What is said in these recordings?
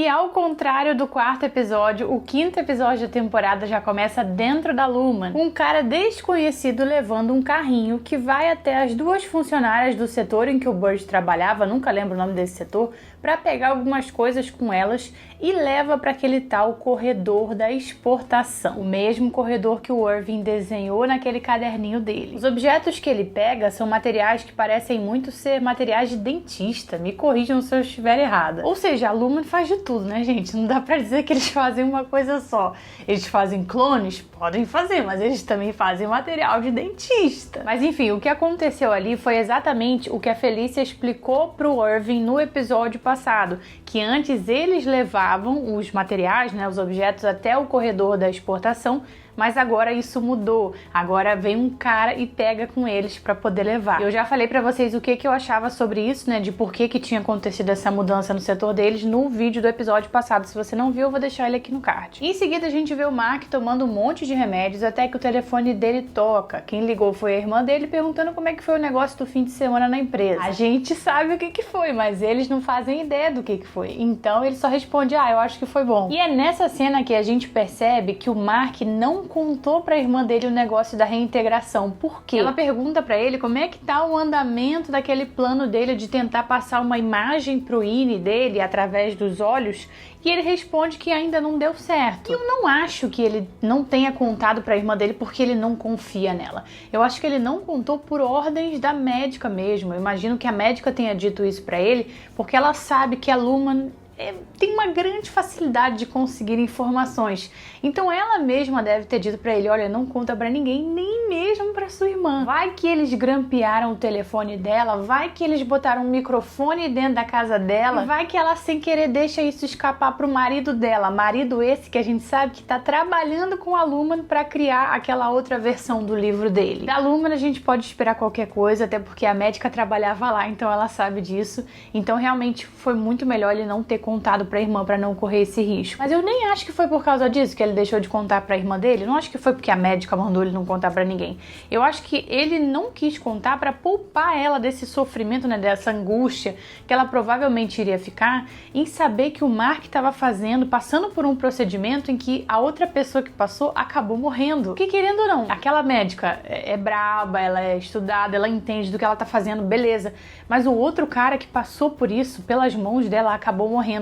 E ao contrário do quarto episódio, o quinto episódio da temporada já começa dentro da Lumon. Um cara desconhecido levando um carrinho que vai até as duas funcionárias do setor em que o Burt trabalhava, nunca lembro o nome desse setor, para pegar algumas coisas com elas e leva para aquele tal corredor da exportação, o mesmo corredor que o Irving desenhou naquele caderninho dele. Os objetos que ele pega são materiais que parecem muito ser materiais de dentista, me corrijam se eu estiver errada. Ou seja, a Lumon faz de tudo, né, gente? Não dá para dizer que eles fazem uma coisa só. Eles fazem clones? Podem fazer, mas eles também fazem material de dentista. Mas enfim, o que aconteceu ali foi exatamente o que a Felicia explicou pro Irving no episódio passado, que antes eles levavam os materiais, né, os objetos até o corredor da exportação, mas agora isso mudou. Agora vem um cara e pega com eles para poder levar. Eu já falei para vocês o que eu achava sobre isso, né, de por que tinha acontecido essa mudança no setor deles no vídeo do episódio passado. Se você não viu, eu vou deixar ele aqui no card. Em seguida, a gente vê o Mark tomando um monte de remédios até que o telefone dele toca. Quem ligou foi a irmã dele perguntando como é que foi o negócio do fim de semana na empresa. A gente sabe o que foi, mas eles não fazem ideia do que foi. Então ele só responde, eu acho que foi bom. E é nessa cena que a gente percebe que o Mark não contou pra irmã dele o negócio da reintegração. Por quê? Ela pergunta pra ele como é que tá o andamento daquele plano dele de tentar passar uma imagem pro Ine dele através dos olhos, e ele responde que ainda não deu certo. E eu não acho que ele não tenha contado pra irmã dele porque ele não confia nela. Eu acho que ele não contou por ordens da médica mesmo. Eu imagino que a médica tenha dito isso pra ele porque ela sabe que a Lumon tem uma grande facilidade de conseguir informações. Então ela mesma deve ter dito pra ele, olha, não conta pra ninguém, nem mesmo pra sua irmã. Vai que eles grampearam o telefone dela, vai que eles botaram um microfone dentro da casa dela, vai que ela sem querer deixa isso escapar pro marido dela. Marido esse que a gente sabe que tá trabalhando com a Lumon pra criar aquela outra versão do livro dele. Da Lumon a gente pode esperar qualquer coisa, até porque a médica trabalhava lá, então ela sabe disso. Então realmente foi muito melhor ele não ter contado pra irmã pra não correr esse risco. Mas eu nem acho que foi por causa disso que ele deixou de contar pra irmã dele. Eu não acho que foi porque a médica mandou ele não contar pra ninguém. Eu acho que ele não quis contar pra poupar ela desse sofrimento, né, dessa angústia que ela provavelmente iria ficar em saber que o Mark estava passando por um procedimento em que a outra pessoa que passou acabou morrendo. Porque querendo ou não, aquela médica é braba, ela é estudada, ela entende do que ela tá fazendo, beleza. Mas o outro cara que passou por isso, pelas mãos dela, acabou morrendo.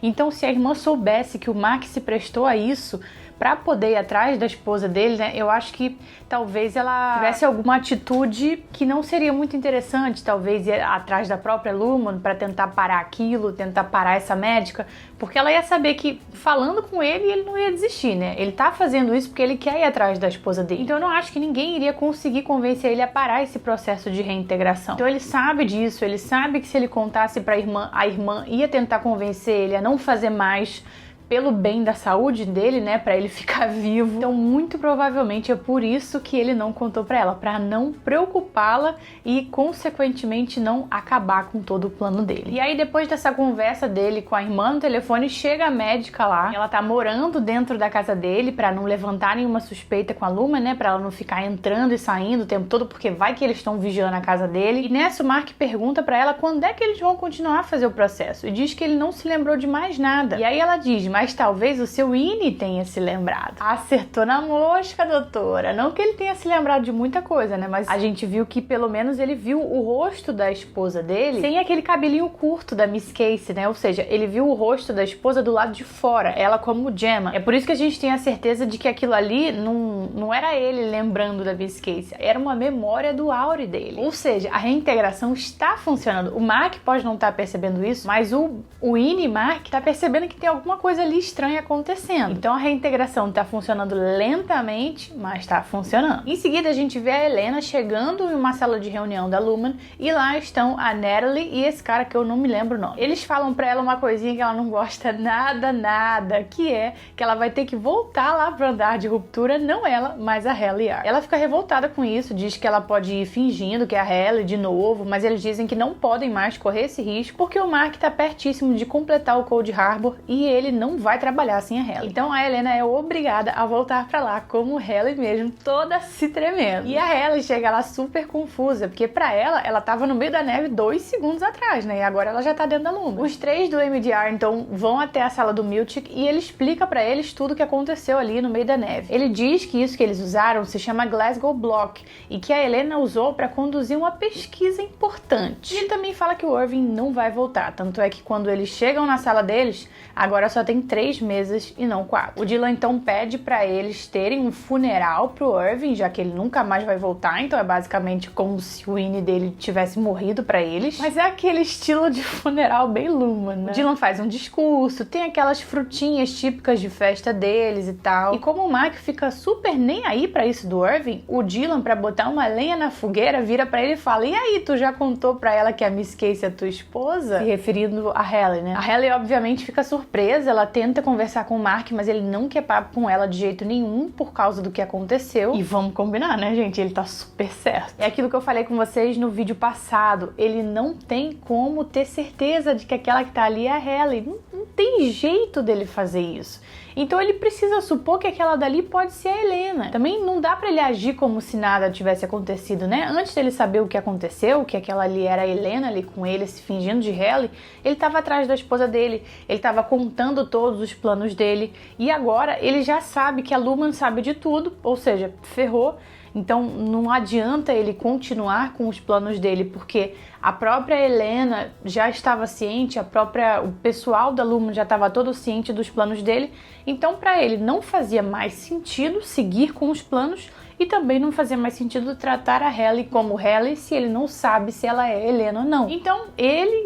Então, se a irmã soubesse que o Mark se prestou a isso para poder ir atrás da esposa dele, né, eu acho que talvez ela tivesse alguma atitude que não seria muito interessante, talvez ir atrás da própria Lumon para tentar parar aquilo, tentar parar essa médica, porque ela ia saber que falando com ele não ia desistir, né? Ele tá fazendo isso porque ele quer ir atrás da esposa dele. Então eu não acho que ninguém iria conseguir convencer ele a parar esse processo de reintegração. Então ele sabe disso, ele sabe que se ele contasse para a irmã ia tentar convencer ele a não fazer mais pelo bem da saúde dele, né, para ele ficar vivo. Então, muito provavelmente é por isso que ele não contou para ela, para não preocupá-la e, consequentemente, não acabar com todo o plano dele. E aí, depois dessa conversa dele com a irmã no telefone, chega a médica lá. Ela tá morando dentro da casa dele para não levantar nenhuma suspeita com a Lumon, né, para ela não ficar entrando e saindo o tempo todo, porque vai que eles estão vigiando a casa dele. E nessa, o Mark pergunta para ela quando é que eles vão continuar a fazer o processo e diz que ele não se lembrou de mais nada. E aí ela diz, mas talvez o seu Ine tenha se lembrado. Acertou na mosca, doutora. Não que ele tenha se lembrado de muita coisa, né? Mas a gente viu que pelo menos ele viu o rosto da esposa dele sem aquele cabelinho curto da Miss Casey, né? Ou seja, ele viu o rosto da esposa do lado de fora, ela como Gemma. É por isso que a gente tem a certeza de que aquilo ali não era ele lembrando da Miss Casey, era uma memória do Auri dele. Ou seja, a reintegração está funcionando. O Mark pode não estar percebendo isso, mas o Ine e Mark tá percebendo que tem alguma coisa ali estranha acontecendo. Então a reintegração tá funcionando lentamente, mas tá funcionando. Em seguida a gente vê a Helena chegando em uma sala de reunião da Lumon e lá estão a Natalie e esse cara que eu não me lembro o nome. Eles falam pra ela uma coisinha que ela não gosta nada, que é que ela vai ter que voltar lá pro andar de ruptura, não ela, mas a Halle Yar. Ela fica revoltada com isso, diz que ela pode ir fingindo que é a Halle de novo, mas eles dizem que não podem mais correr esse risco porque o Mark tá pertíssimo de completar o Cold Harbor e ele não vai trabalhar sem a Halle. Então a Helena é obrigada a voltar pra lá como Halle mesmo, toda se tremendo. E a Halle chega lá super confusa, porque pra ela tava no meio da neve 2 segundos atrás, né? E agora ela já tá dentro da Lumen. Os 3 do MDR, então, vão até a sala do Milchick e ele explica pra eles tudo o que aconteceu ali no meio da neve. Ele diz que isso que eles usaram se chama Glasgow Block e que a Helena usou pra conduzir uma pesquisa importante. E ele também fala que o Irving não vai voltar, tanto é que quando eles chegam na sala deles, agora só tem 3 mesas e não 4. O Dylan então pede pra eles terem um funeral pro Irving, já que ele nunca mais vai voltar, então é basicamente como se o Winnie dele tivesse morrido pra eles. Mas é aquele estilo de funeral bem Lumen, né? O Dylan faz um discurso, tem aquelas frutinhas típicas de festa deles e tal. E como o Mark fica super nem aí pra isso do Irving, o Dylan, pra botar uma lenha na fogueira, vira pra ele e fala: e aí, tu já contou pra ela que a Miss Casey é tua esposa? Se referindo a Halle, né? A Halle obviamente fica surpresa, ela tenta conversar com o Mark, mas ele não quer papo com ela de jeito nenhum por causa do que aconteceu. E vamos combinar, né, gente? Ele tá super certo. É aquilo que eu falei com vocês no vídeo passado, ele não tem como ter certeza de que aquela que tá ali é a Halle. Não tem jeito dele fazer isso. Então ele precisa supor que aquela dali pode ser a Helena. Também não dá pra ele agir como se nada tivesse acontecido, né? Antes dele saber o que aconteceu, que aquela ali era a Helena ali com ele, se fingindo de Halle, ele tava atrás da esposa dele, ele tava contando todos os planos dele, e agora ele já sabe que a Lumen sabe de tudo, ou seja, ferrou. Então não adianta ele continuar com os planos dele, porque a própria Helena já estava ciente, o pessoal da Lumen já estava todo ciente dos planos dele. Então para ele não fazia mais sentido seguir com os planos e também não fazia mais sentido tratar a Halle como Halle se ele não sabe se ela é Helena ou não. Então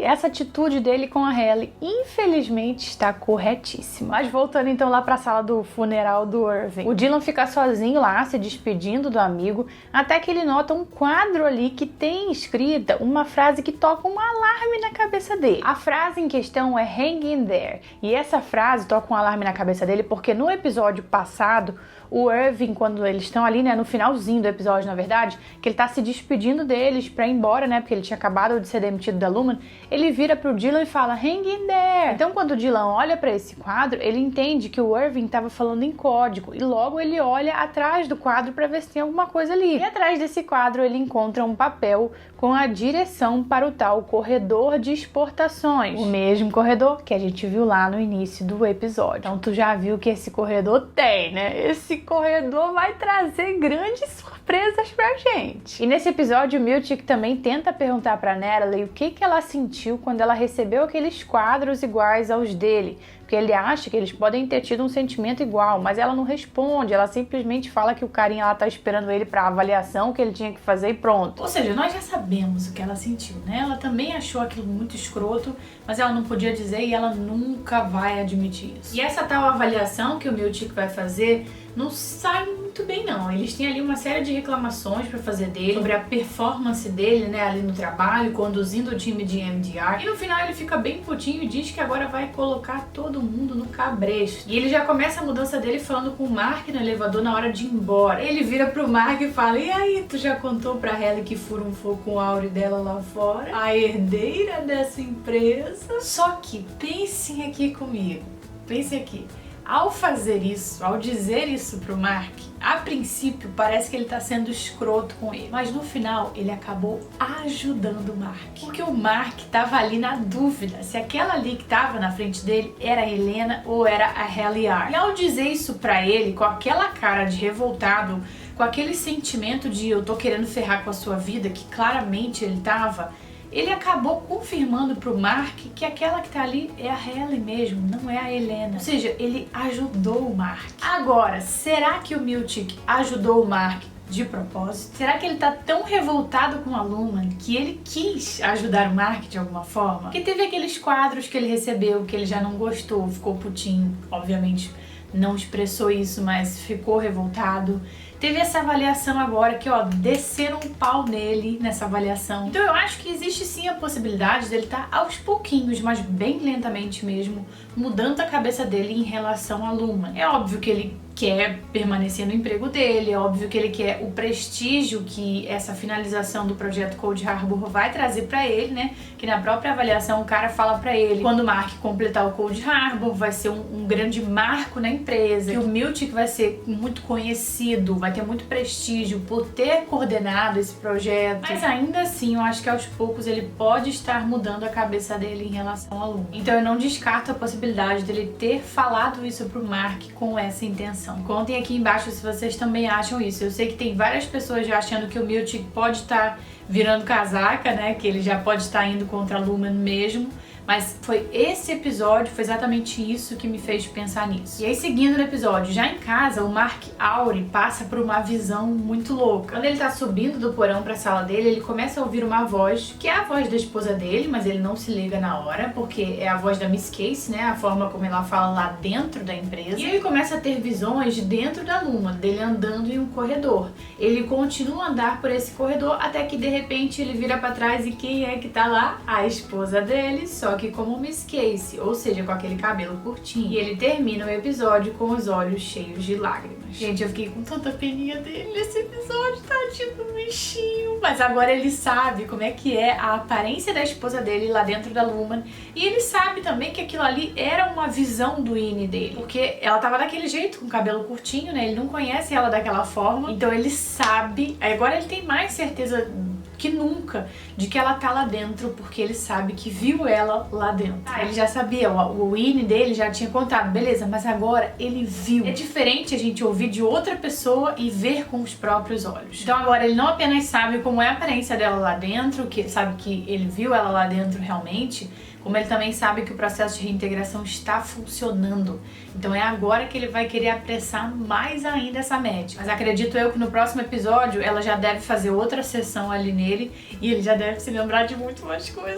essa atitude dele com a Halle, infelizmente, está corretíssima. Mas voltando então lá para a sala do funeral do Irving, o Dylan fica sozinho lá, se despedindo do amigo, até que ele nota um quadro ali que tem escrita uma frase que toca um alarme na cabeça dele. A frase em questão é "Hang in there", e essa frase toca um alarme na cabeça dele porque no episódio passado, o Irving, quando eles estão ali, né, no finalzinho do episódio, na verdade, que ele tá se despedindo deles pra ir embora, né, porque ele tinha acabado de ser demitido da Lumen, ele vira pro Dylan e fala "Hang in there". Então, quando o Dylan olha pra esse quadro, ele entende que o Irving tava falando em código, e logo ele olha atrás do quadro pra ver se tem alguma coisa ali. E atrás desse quadro ele encontra um papel com a direção para o tal corredor de exportações, o mesmo corredor que a gente viu lá no início do episódio. Então tu já viu que esse corredor tem, né? Esse corredor vai trazer grandes surpresas pra gente. E nesse episódio o Milchick também tenta perguntar pra Natalie o que ela sentiu quando ela recebeu aqueles quadros iguais aos dele, porque ele acha que eles podem ter tido um sentimento igual, mas ela não responde, ela simplesmente fala que o carinha lá tá esperando ele pra avaliação que ele tinha que fazer e pronto. Ou seja, nós já sabemos o que ela sentiu, né? Ela também achou aquilo muito escroto, mas ela não podia dizer e ela nunca vai admitir isso. E essa tal avaliação que o Milchick vai fazer não sai muito bem não. Eles têm ali uma série de reclamações pra fazer dele, sobre a performance dele, né, ali no trabalho, conduzindo o time de MDR. E no final ele fica bem putinho e diz que agora vai colocar todo mundo no cabresto. E ele já começa a mudança dele falando com o Mark no elevador na hora de ir embora. Ele vira pro Mark e fala: e aí, tu já contou pra Halle que furunfou com o Auri dela lá fora? A herdeira dessa empresa? Só que pensem aqui comigo. Pensem aqui. Ao fazer isso, ao dizer isso pro Mark, a princípio parece que ele tá sendo escroto com ele, mas no final ele acabou ajudando o Mark, porque o Mark tava ali na dúvida se aquela ali que tava na frente dele era a Helena ou era a Halle Yard. E ao dizer isso pra ele, com aquela cara de revoltado, com aquele sentimento de eu tô querendo ferrar com a sua vida, que claramente ele tava, ele acabou confirmando pro Mark que aquela que tá ali é a Halle mesmo, não é a Helena. Ou seja, ele ajudou o Mark. Agora, será que o Milchick ajudou o Mark de propósito? Será que ele tá tão revoltado com a Lumen que ele quis ajudar o Mark de alguma forma? Porque teve aqueles quadros que ele recebeu que ele já não gostou, ficou putinho, obviamente não expressou isso, mas ficou revoltado. Teve essa avaliação agora que, ó, desceram um pau nele nessa avaliação. Então eu acho que existe sim a possibilidade dele estar aos pouquinhos, mas bem lentamente mesmo, mudando a cabeça dele em relação à Lumen. É óbvio que ele quer permanecer no emprego dele, é óbvio que ele quer o prestígio que essa finalização do projeto Cold Harbor vai trazer pra ele, né? Que na própria avaliação o cara fala pra ele, quando o Mark completar o Cold Harbor, vai ser um grande marco na empresa, que o Miltic vai ser muito conhecido, vai ter muito prestígio por ter coordenado esse projeto. Mas ainda assim, eu acho que aos poucos ele pode estar mudando a cabeça dele em relação ao Luma. Então eu não descarto a possibilidade dele ter falado isso pro Mark com essa intenção. Contem aqui embaixo se vocês também acham isso. Eu sei que tem várias pessoas já achando que o Miltic pode estar virando casaca, né? Que ele já pode estar indo contra a Lumen mesmo. Mas foi esse episódio, foi exatamente isso que me fez pensar nisso. E aí, seguindo no episódio, já em casa, o Mark Auri passa por uma visão muito louca. Quando ele tá subindo do porão pra sala dele, ele começa a ouvir uma voz, que é a voz da esposa dele, mas ele não se liga na hora, porque é a voz da Miss Casey, né? A forma como ela fala lá dentro da empresa. E ele começa a ter visões dentro da Luma, dele andando em um corredor. Ele continua a andar por esse corredor, até que de repente ele vira pra trás e quem é que tá lá? A esposa dele, só que como Miss Casey, ou seja, com aquele cabelo curtinho. E ele termina o episódio com os olhos cheios de lágrimas. Gente, eu fiquei com tanta peninha dele nesse episódio, tadinho do bichinho. Mas agora ele sabe como é que é a aparência da esposa dele lá dentro da Lumen. E ele sabe também que aquilo ali era uma visão do Ine dele. Porque ela tava daquele jeito, com o cabelo curtinho, né? Ele não conhece ela daquela forma. Então ele sabe. Agora ele tem mais certeza que nunca de que ela tá lá dentro, porque ele sabe que viu ela lá dentro. Ele já sabia, o Ine dele já tinha contado, beleza, mas agora ele viu. É diferente a gente ouvir de outra pessoa e ver com os próprios olhos. Então agora ele não apenas sabe como é a aparência dela lá dentro, que sabe que ele viu ela lá dentro realmente, como ele também sabe que o processo de reintegração está funcionando. Então é agora que ele vai querer apressar mais ainda essa médica. Mas acredito eu que no próximo episódio ela já deve fazer outra sessão ali nele e ele já deve se lembrar de muito mais coisa.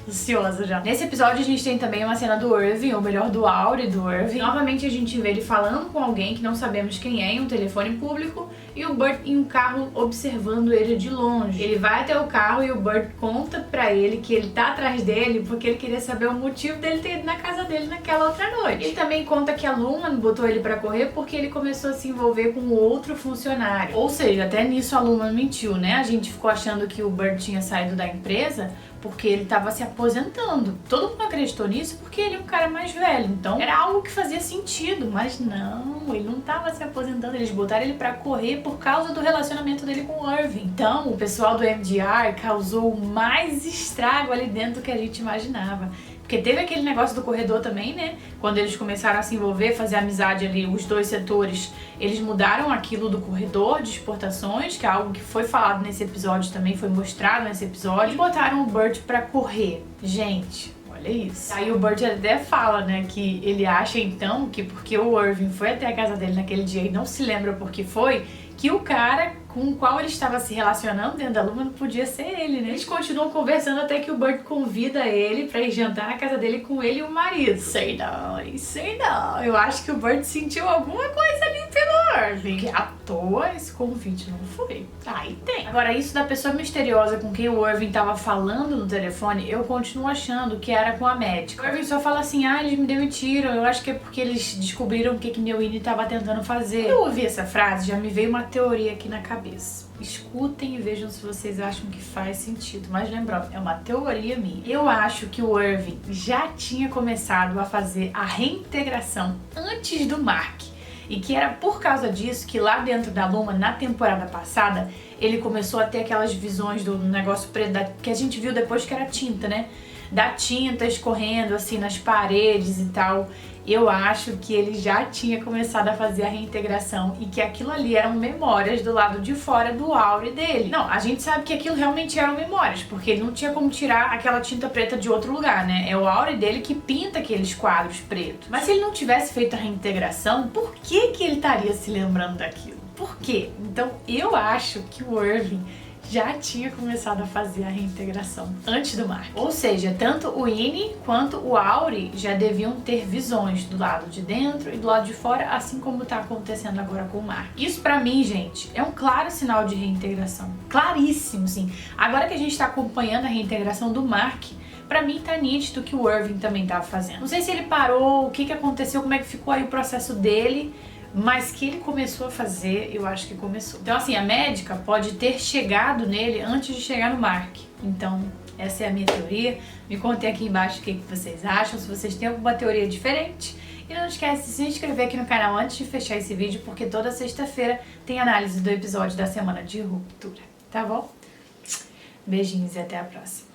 Ansiosa já. Nesse episódio a gente tem também uma cena do Irving, ou melhor, do Auri do Irving. Novamente a gente vê ele falando com alguém que não sabemos quem é em um telefone público e o Burt em um carro observando ele de longe. Ele vai até o carro e o Burt conta pra ele que ele tá atrás dele porque ele queria saber o motivo dele ter ido na casa dele naquela outra noite. Ele também conta que a Lumen botou ele pra correr porque ele começou a se envolver com outro funcionário. Ou seja, até nisso a Lumen mentiu, né? A gente ficou achando que o Burt tinha saído da empresa porque ele estava se aposentando. Todo mundo acreditou nisso porque ele é um cara mais velho, então era algo que fazia sentido, mas não, ele não estava se aposentando, eles botaram ele pra correr por causa do relacionamento dele com o Irving. Então, o pessoal do MDR causou mais estrago ali dentro do que a gente imaginava. Porque teve aquele negócio do corredor também, né? Quando eles começaram a se envolver, fazer amizade ali, os dois setores, eles mudaram aquilo do corredor de exportações, que é algo que foi falado nesse episódio também, foi mostrado nesse episódio, e botaram o Burt pra correr. Gente, olha isso. Aí o Burt até fala, né, que ele acha então que porque o Irving foi até a casa dele naquele dia e não se lembra por que foi, que o cara com o qual ele estava se relacionando dentro da Lumen podia ser ele, né? Eles continuam conversando até que o Burt convida ele pra ir jantar na casa dele com ele e o marido. Sei não. Eu acho que o Burt sentiu alguma coisa ali pelo Irving. Que à toa esse convite não foi. Aí tem. Agora, isso da pessoa misteriosa com quem o Irving tava falando no telefone, eu continuo achando que era com a médica. O Irving só fala assim, eles me demitiram. Eu acho que é porque eles descobriram o que meu Ine tava tentando fazer. Quando eu ouvi essa frase, já me veio uma teoria aqui na cabeça. Escutem e vejam se vocês acham que faz sentido. Mas lembrando, é uma teoria minha. Eu acho que o Irving já tinha começado a fazer a reintegração antes do Mark. E que era por causa disso que lá dentro da Luma, na temporada passada, ele começou a ter aquelas visões do negócio preto que a gente viu depois que era tinta, né? Da tinta escorrendo assim nas paredes e tal. Eu acho que ele já tinha começado a fazer a reintegração e que aquilo ali eram memórias do lado de fora do Auri dele. Não, a gente sabe que aquilo realmente eram memórias, porque ele não tinha como tirar aquela tinta preta de outro lugar, né? É o Auri dele que pinta aqueles quadros pretos. Mas se ele não tivesse feito a reintegração, por que ele estaria se lembrando daquilo? Por quê? Então eu acho que o Irving já tinha começado a fazer a reintegração antes do Mark. Ou seja, tanto o Ine quanto o Auri já deviam ter visões do lado de dentro e do lado de fora, assim como tá acontecendo agora com o Mark. Isso pra mim, gente, é um claro sinal de reintegração. Claríssimo, sim. Agora que a gente tá acompanhando a reintegração do Mark, pra mim tá nítido que o Irving também tava fazendo. Não sei se ele parou, o que aconteceu, como é que ficou aí o processo dele, Mas que ele começou a fazer, eu acho que começou. Então assim, a médica pode ter chegado nele antes de chegar no Mark. Então, essa é a minha teoria. Me contem aqui embaixo o que vocês acham, se vocês têm alguma teoria diferente. E não esquece de se inscrever aqui no canal antes de fechar esse vídeo, porque toda sexta-feira tem análise do episódio da semana de ruptura, tá bom? Beijinhos e até a próxima.